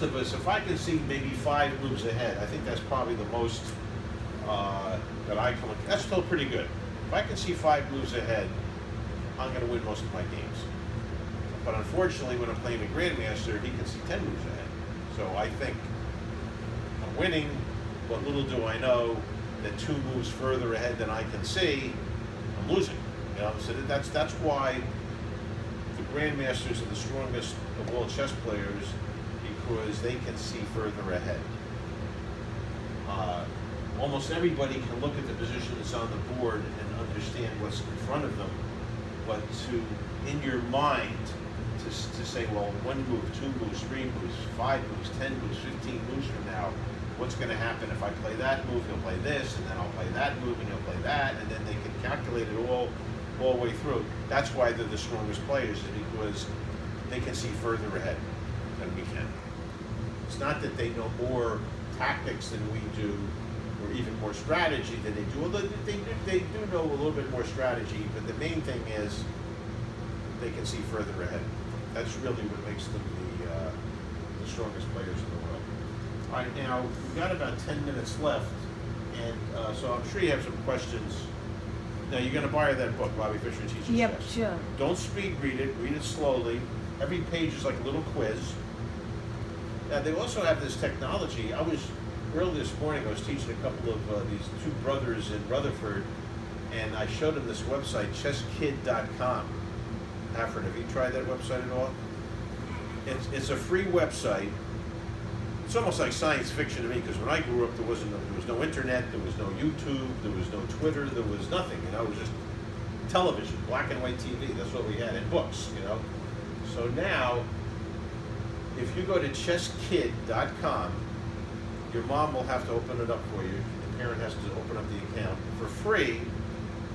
of us, if I can see maybe 5 moves ahead, I think that's probably the most that I come. That's still pretty good. If I can see 5 moves ahead, I'm going to win most of my games. But unfortunately, when I'm playing a grandmaster, he can see 10 moves ahead. So I think I'm winning, but little do I know that 2 moves further ahead than I can see, I'm losing. You know, so that's why the grandmasters are the strongest of all chess players, because they can see further ahead. Almost everybody can look at the position that's on the board and understand what's in front of them, but in your mind, to say, well, 1 move, 2 moves, 3 moves, 5 moves, 10 moves, 15 moves from now, what's going to happen if I play that move? He'll play this, and then I'll play that move, and he'll play that, and then they can calculate it all the way through. That's why they're the strongest players, is because they can see further ahead than we can. It's not that they know more tactics than we do, or even more strategy than they do. Although they do know a little bit more strategy, but the main thing is they can see further ahead. That's really what makes them the strongest players in the world. All right, now we've got about 10 minutes left, and so I'm sure you have some questions. Now you're going to borrow that book, Bobby Fischer Teaches Chess. Yep, sure. Don't speed read it slowly. Every page is like a little quiz. Now they also have this technology. Early this morning I was teaching a couple of these 2 brothers in Rutherford, and I showed them this website, chesskid.com. Alfred, have you tried that website at all? It's a free website. It's almost like science fiction to me, because when I grew up, there was no internet, there was no YouTube, there was no Twitter, there was nothing. You know, it was just television, black and white TV. That's what we had, and books. You know, so now if you go to chesskid.com, your mom will have to open it up for you. The parent has to open up the account. For free,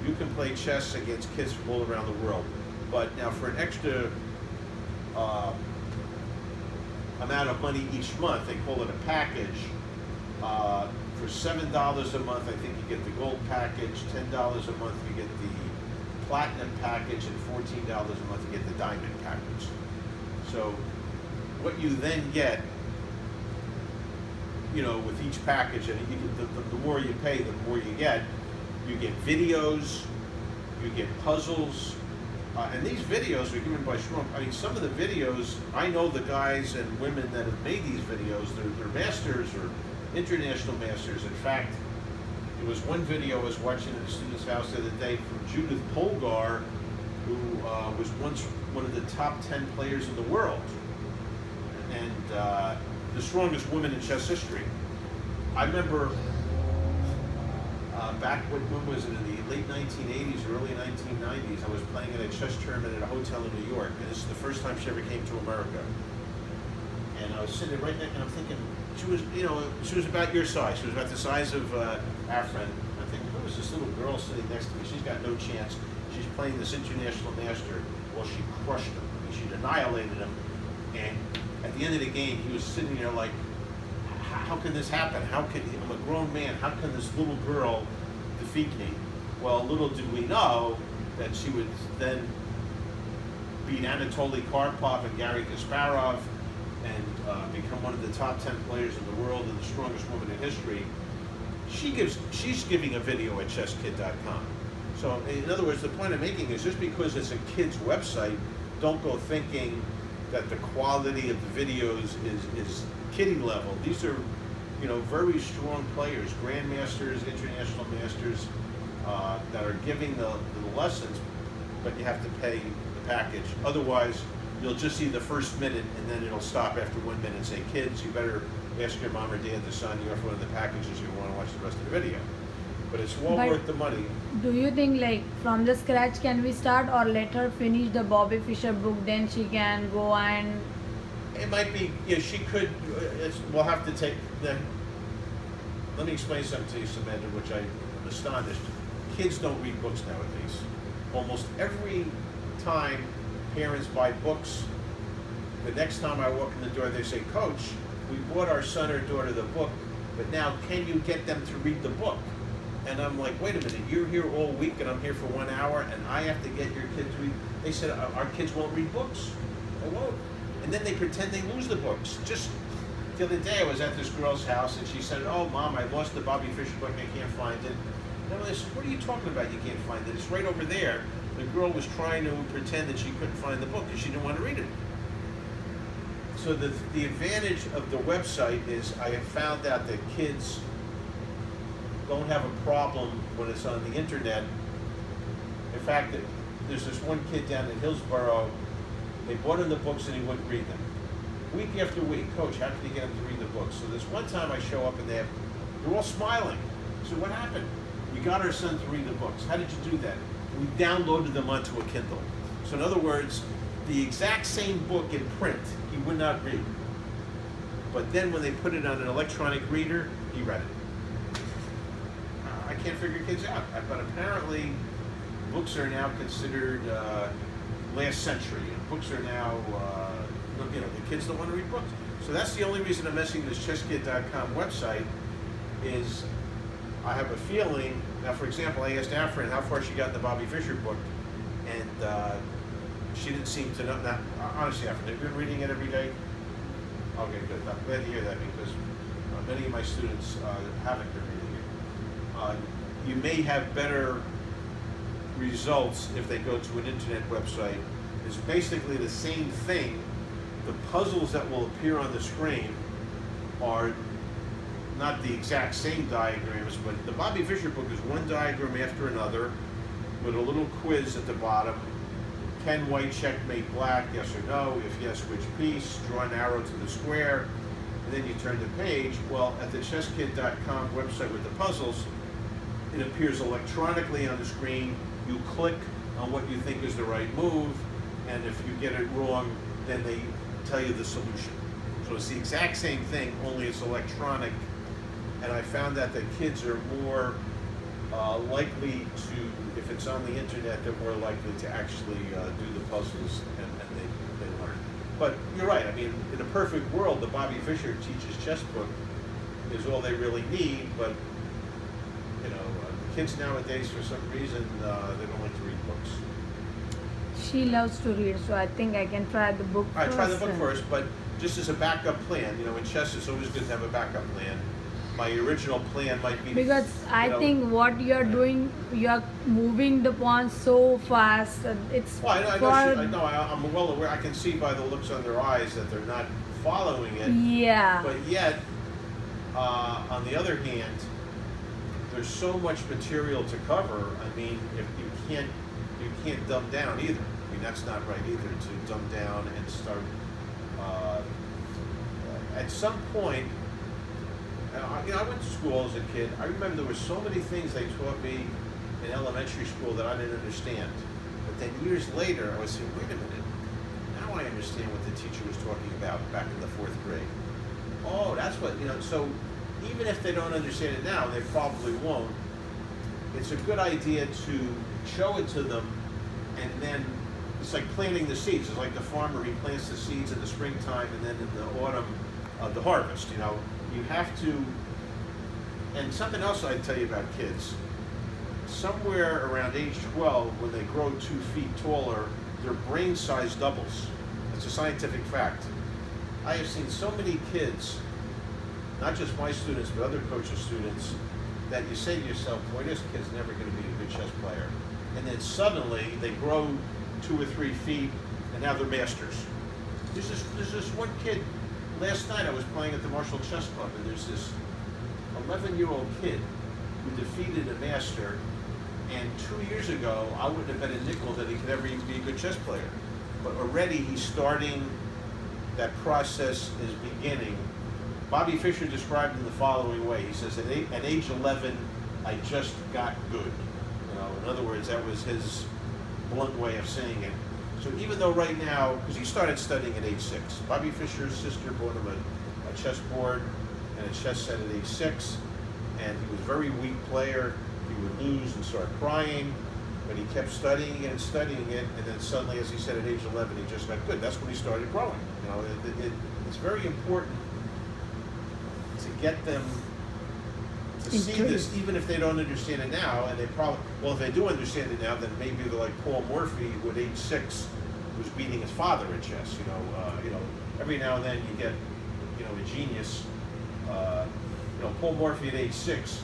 you can play chess against kids from all around the world. But now for an extra amount of money each month, they call it a package. For $7 a month, I think you get the gold package. $10 a month, you get the platinum package, and $14 a month, you get the diamond package. So what you then get, you know, with each package, and the more you pay, the more you get. You get videos, you get puzzles, and these videos are given by Strong. I mean, some of the videos, I know the guys and women that have made these videos. They're masters or international masters. In fact, there was one video I was watching at a student's house the other day from Judith Polgar, who was once one of the top 10 players in the world, and the strongest woman in chess history. I remember back when was it, in the late 1980s or early 1990s, I was playing in a chess tournament at a hotel in New York, and this is the first time she ever came to America. And I was sitting right there, and I'm thinking, she was about your size. She was about the size of Afren. I'm thinking, who is this little girl sitting next to me? She's got no chance. She's playing this international master. Well, she crushed him. I mean, she annihilated him. And at the end of the game, he was sitting there like, how can this happen? I'm a grown man. How can this little girl defeat me? Well, little did we know that she would then beat Anatoly Karpov and Garry Kasparov and become one of the top 10 players in the world and the strongest woman in history. She's giving a video at chesskid.com. So in other words, the point I'm making is, just because it's a kid's website, don't go thinking that the quality of the videos is kiddie level. These are, very strong players, grandmasters, international masters, that are giving the lessons, but you have to pay the package. Otherwise, you'll just see the first minute, and then it'll stop after 1 minute and say, kids, you better ask your mom or dad to sign you up for one of the packages if you want to watch the rest of the video. But it's well worth the money. Do you think, like, from the scratch can we start, or let her finish the Bobby Fischer book, then she can go and... It might be, she could, we'll have to take the... Let me explain something to you, Samantha, which I'm astonished. Kids don't read books nowadays. Almost every time parents buy books, the next time I walk in the door, they say, Coach, we bought our son or daughter the book, but now can you get them to read the book? And I'm like, wait a minute, you're here all week and I'm here for 1 hour and I have to get your kid to read. They said, our kids won't read books. They won't. And then they pretend they lose the books. Just the other day I was at this girl's house and she said, "Oh, Mom, I lost the Bobby Fischer book. I can't find it." And I said, "What are you talking about? You can't find it? It's right over there." The girl was trying to pretend that she couldn't find the book because she didn't want to read it. So the advantage of the website is I have found out that kids don't have a problem when it's on the internet. In fact, there's this one kid down in Hillsborough, they bought him the books and he wouldn't read them. Week after week, "Coach, how can you get him to read the books?" So this one time I show up and they're all smiling. So what happened? We got our son to read the books. How did you do that? We downloaded them onto a Kindle. So in other words, the exact same book in print, he would not read. But then when they put it on an electronic reader, he read it. I can't figure kids out. But apparently, books are now considered last century. And books are now, the kids don't want to read books. So that's the only reason I'm messing with this chesskid.com website is I have a feeling. Now, for example, I asked Afrin how far she got in the Bobby Fischer book, and she didn't seem to know. Now, honestly, Afrin, have you been reading it every day? Okay, good. I'm glad to hear that because many of my students haven't been reading it. You may have better results if they go to an internet website. It's basically the same thing. The puzzles that will appear on the screen are not the exact same diagrams, but the Bobby Fischer book is one diagram after another with a little quiz at the bottom. Can white checkmate black, yes or no? If yes, which piece? Draw an arrow to the square, and then you turn the page. Well, at the chesskid.com website with the puzzles, it appears electronically on the screen. You click on what you think is the right move, and if you get it wrong, then they tell you the solution. So it's the exact same thing, only it's electronic. And I found that the kids are more likely to, if it's on the internet, they're more likely to actually do the puzzles and they learn. But you're right, I mean, in a perfect world, the Bobby Fischer Teaches Chess book is all they really need, but kids nowadays, for some reason, they don't like to read books. She loves to read, so I think I can try the book All right, first. try the book first, but just as a backup plan, in chess it's always good to have a backup plan. My original plan might be Because I think what you're doing, you're moving the pawns so fast. It's Well, I know, I'm well aware. I can see by the looks on their eyes that they're not following it. Yeah. But yet, on the other hand, there's so much material to cover. I mean, if you can't dumb down either. I mean, that's not right either to dumb down and start. At some point, I went to school as a kid. I remember there were so many things they taught me in elementary school that I didn't understand. But then years later, I was saying, wait a minute, now I understand what the teacher was talking about back in the 4th grade. Oh, that's what, so even if they don't understand it now, they probably won't. It's a good idea to show it to them, and then it's like planting the seeds. It's like the farmer, he plants the seeds in the springtime, and then in the autumn, the harvest, You have to, and something else I'd tell you about kids, somewhere around age 12, when they grow 2 feet taller, their brain size doubles. It's a scientific fact. I have seen so many kids, not just my students, but other coaches' students, that you say to yourself, boy, this kid's never going to be a good chess player. And then suddenly they grow 2 or 3 feet, and now they're masters. There's this one kid. Last night I was playing at the Marshall Chess Club, and there's this 11-year-old kid who defeated a master, and 2 years ago I wouldn't have bet a nickel that he could ever even be a good chess player. But already he's starting, that process is beginning. Bobby Fischer described it in the following way. He says, at age 11, I just got good. In other words, that was his blunt way of saying it. So even though right now, because he started studying at age 6, Bobby Fischer's sister bought him a chessboard and a chess set at age 6, and he was a very weak player. He would lose and start crying, but he kept studying it, and then suddenly, as he said, at age 11, he just got good. That's when he started growing. It's very important to get them to see this, even if they don't understand it now, and they probably, well, if they do understand it now, then maybe they're like Paul Morphy, who at age 6 was beating his father at chess. Every now and then you get a genius. Paul Morphy at age 6,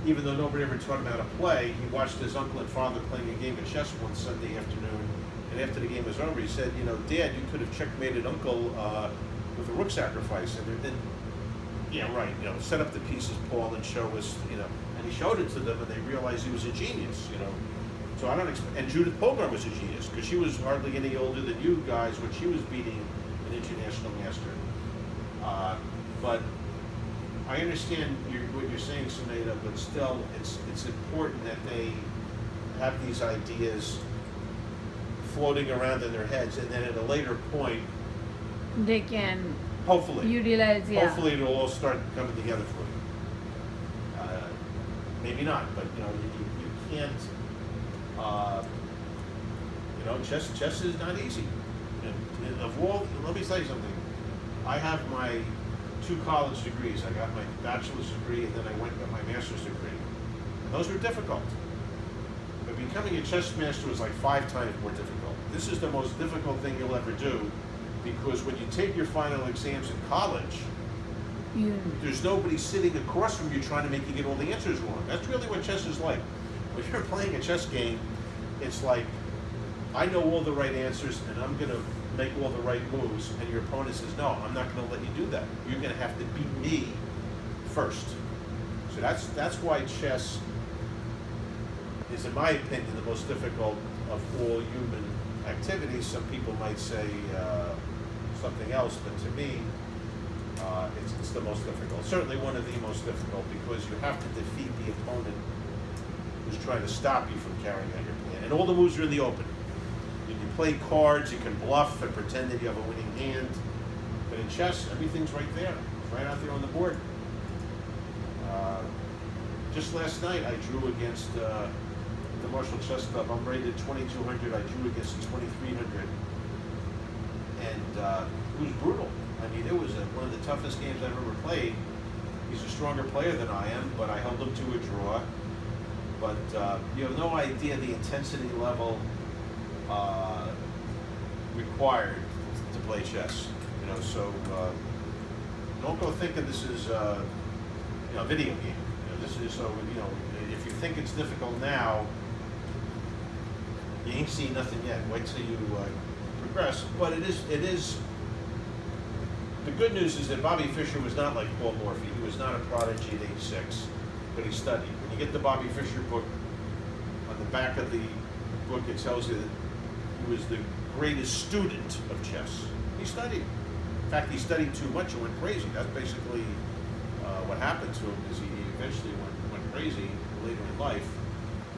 even though nobody ever taught him how to play, he watched his uncle and father playing a game of chess one Sunday afternoon, and after the game was over, he said, Dad, you could have checkmated Uncle with a rook sacrifice, and yeah, right, set up the pieces, Paul, and show us, and he showed it to them, and they realized he was a genius, So I don't expect, and Judith Polgar was a genius, because she was hardly any older than you guys when she was beating an international master. But I understand what you're saying, Sumeda, but still, it's important that they have these ideas floating around in their heads, and then at a later point, they can hopefully utilize. Yeah. Hopefully, it'll all start coming together for you. Maybe not, but you can't. Chess is not easy. Let me tell you something. I have my 2 college degrees. I got my bachelor's degree, and then I went and got my master's degree. And those were difficult. But becoming a chess master was like 5 times more difficult. This is the most difficult thing you'll ever do, because when you take your final exams in college, there's nobody sitting across from you trying to make you get all the answers wrong. That's really what chess is like. When you're playing a chess game, it's like, I know all the right answers, and I'm going to make all the right moves, and your opponent says, no, I'm not going to let you do that. You're going to have to beat me first. So that's why chess is, in my opinion, the most difficult of all human activities. Some people might say something else, but to me, it's the most difficult. Certainly one of the most difficult, because you have to defeat the opponent who's trying to stop you from carrying out your plan. And all the moves are in the open. You can play cards, you can bluff and pretend that you have a winning hand. But in chess, everything's right there. It's right out there on the board. Just last night, I drew against the Marshall Chess Club. I'm rated 2,200. I drew against 2,300. And it was brutal. I mean, it was one of the toughest games I've ever played. He's a stronger player than I am, but I held him to a draw. But you have no idea the intensity level required to play chess. So don't go thinking this is a video game. This is if you think it's difficult now, you ain't seen nothing yet. Wait till you progress. But it is. The good news is that Bobby Fischer was not like Paul Morphy. He was not a prodigy at age 6, but he studied. When you get the Bobby Fischer book, on the back of the book it tells you that he was the greatest student of chess. He studied. In fact, he studied too much and went crazy. That's basically what happened to him, is he eventually went crazy later in life.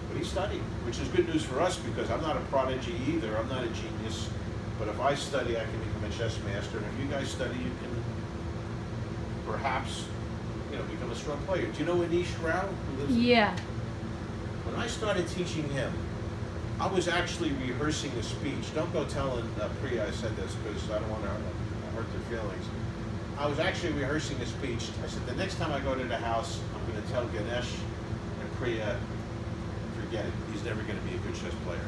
But he studied, which is good news for us, because I'm not a prodigy either. I'm not a genius. But if I study, I can become a chess master. And if you guys study, you can perhaps, become a strong player. Do you know Anish Rao? Who lives Yeah. When I started teaching him, I was actually rehearsing a speech. Don't go telling Priya I said this, because I don't want to hurt their feelings. I was actually rehearsing a speech. I said, the next time I go to the house, I'm going to tell Ganesh and Priya, forget it. He's never going to be a good chess player.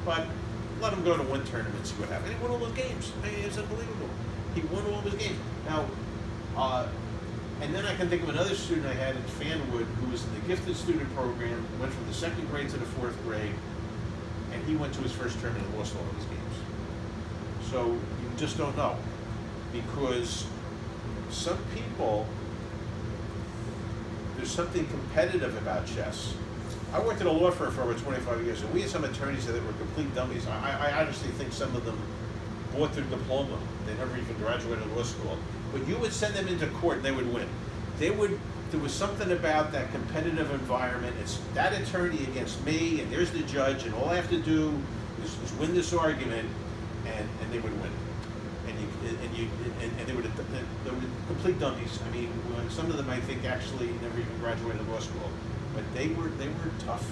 But let him go to one tournament, see what happens. He won all those games. I mean, it's unbelievable. He won all those games. Now, and then I can think of another student I had in Fanwood who was in the gifted student program, went from the 2nd grade to the 4th grade, and he went to his first tournament and lost all of his games. So you just don't know. Because some people, there's something competitive about chess. I worked at a law firm for over 25 years, and we had some attorneys that were complete dummies. I honestly think some of them bought their diploma. They never even graduated law school. But you would send them into court, and they would win. There was something about that competitive environment. It's that attorney against me, and there's the judge, and all I have to do is win this argument, and they would win. And they were complete dummies. I mean, some of them I think actually never even graduated law school, but they were tough.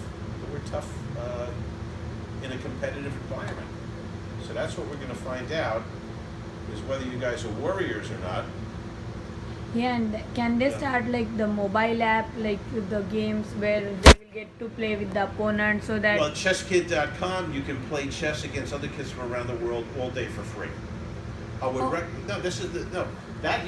They were tough in a competitive environment. So that's what we're going to find out, is whether you guys are warriors or not. Yeah, and can they start like the mobile app, like with the games where they will get to play with the opponent, so that? Well, chesskid.com, you can play chess against other kids from around the world all day for free. I would Oh. no, this is the, no, that